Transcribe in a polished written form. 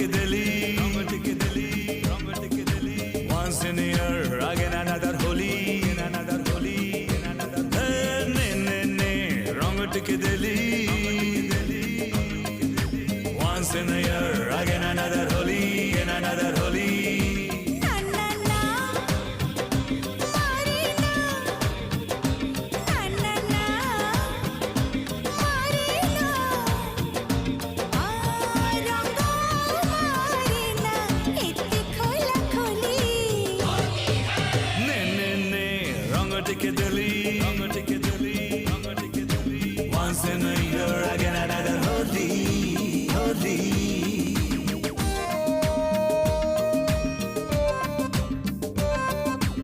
टिके दिली once in a year again another holy ne rong टिके दिली once in a year again another holy टिके दिली